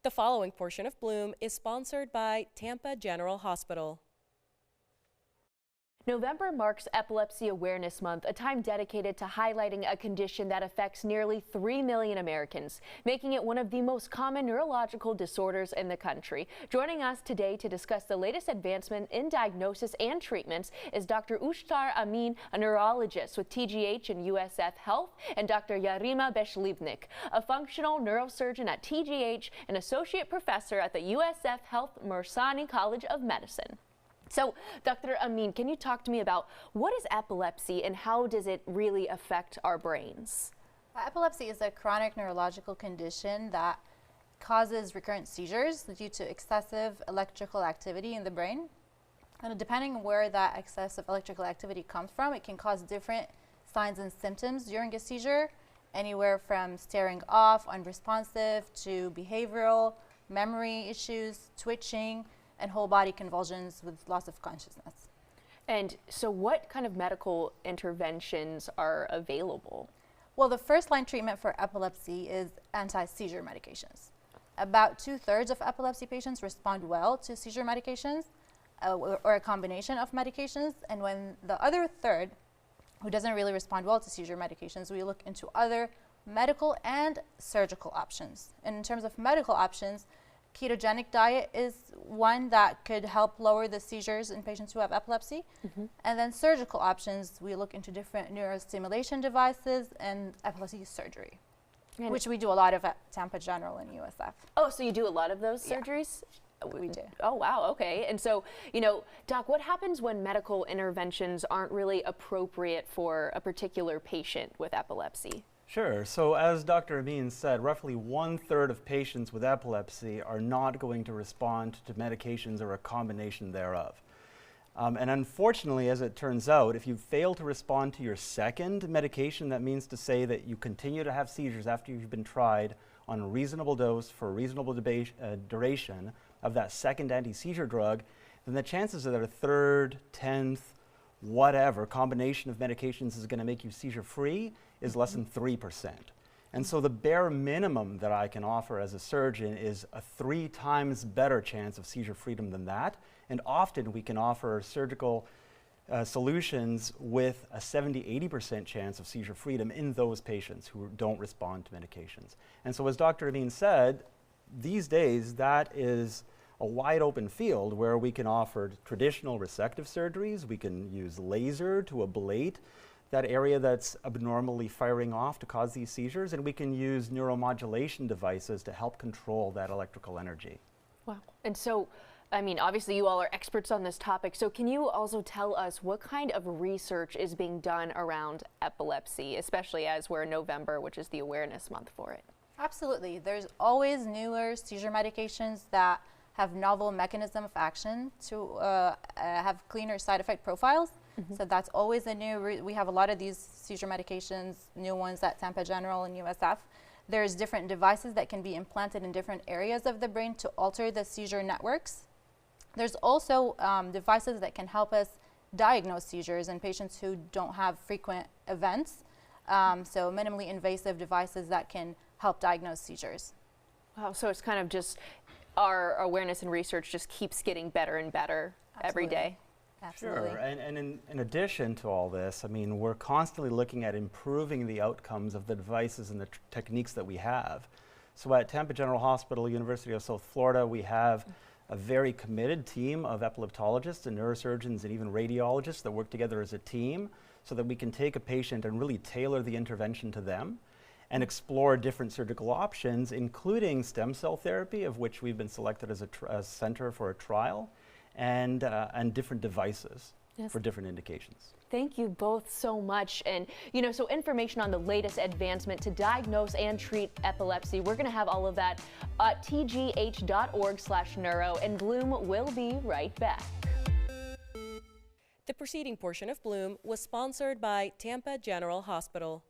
The following portion of Bloom is sponsored by Tampa General Hospital. November marks Epilepsy Awareness Month, a time dedicated to highlighting a condition that affects nearly 3 million Americans, making it one of the most common neurological disorders in the country. Joining us today to discuss the latest advancement in diagnosis and treatments is Dr. Amin, a neurologist with TGH and USF Health, and Dr. Bezchlibnyk, a functional neurosurgeon at TGH and associate professor at the USF Health Mersani College of Medicine. So, Dr. Amin, can you talk to me about what is epilepsy and how does it really affect our brains? Epilepsy is a chronic neurological condition that causes recurrent seizures due to excessive electrical activity in the brain. And depending on where that excessive electrical activity comes from, it can cause different signs and symptoms during a seizure, anywhere from staring off, unresponsive, to behavioral, memory issues, twitching, and whole body convulsions with loss of consciousness. And so what kind of medical interventions are available? Well, the first line treatment for epilepsy is anti-seizure medications. About 2/3 of epilepsy patients respond well to seizure medications or a combination of medications. And when the other third, who doesn't really respond well to seizure medications, we look into other medical and surgical options. And in terms of medical options, ketogenic diet is one that could help lower the seizures in patients who have epilepsy. And then surgical options, we look into different neurostimulation devices and epilepsy surgery, which we do a lot of at Tampa General and USF. Oh, so you do a lot of those surgeries? We do. Oh, wow. Okay. And so, Doc, what happens when medical interventions aren't really appropriate for a particular patient with epilepsy? Sure. So as Dr. Amin said, roughly 1/3 of patients with epilepsy are not going to respond to medications or a combination thereof. And unfortunately, as it turns out, if you fail to respond to your second medication, that means to say that you continue to have seizures after you've been tried on a reasonable dose for a reasonable duration of that second anti-seizure drug, then the chances that a third, 10th, whatever combination of medications is going to make you seizure-free is less than 3%. And so the bare minimum that I can offer as a surgeon is a 3 times better chance of seizure freedom than that. And often we can offer surgical solutions with a 70–80% chance of seizure freedom in those patients who don't respond to medications. And so as Dr. Amin said, these days that is a wide open field where we can offer traditional resective surgeries, we can use laser to ablate that area that's abnormally firing off to cause these seizures, and we can use neuromodulation devices to help control that electrical energy. Wow. And so, I mean, obviously you all are experts on this topic, so can you also tell us what kind of research is being done around epilepsy, especially as we're in November, which is the awareness month for it? Absolutely. There's always newer seizure medications that have novel mechanism of action to have cleaner side effect profiles. So that's always a new, we have a lot of these seizure medications, new ones at Tampa General and USF. There's different devices that can be implanted in different areas of the brain to alter the seizure networks. There's also devices that can help us diagnose seizures in patients who don't have frequent events. So minimally invasive devices that can help diagnose seizures. Wow, so it's kind of just our awareness and research just keeps getting better and better every day. Absolutely. Sure, and in addition to all this, I mean, we're constantly looking at improving the outcomes of the devices and the techniques that we have. So at Tampa General Hospital, University of South Florida, we have a very committed team of epileptologists and neurosurgeons and even radiologists that work together as a team so that we can take a patient and really tailor the intervention to them and explore different surgical options, including stem cell therapy, of which we've been selected as a center for a trial, and different devices for different indications. Thank you both so much. And, so information on the latest advancement to diagnose and treat epilepsy, we're going to have all of that at tgh.org/neuro, and Bloom will be right back. The preceding portion of Bloom was sponsored by Tampa General Hospital.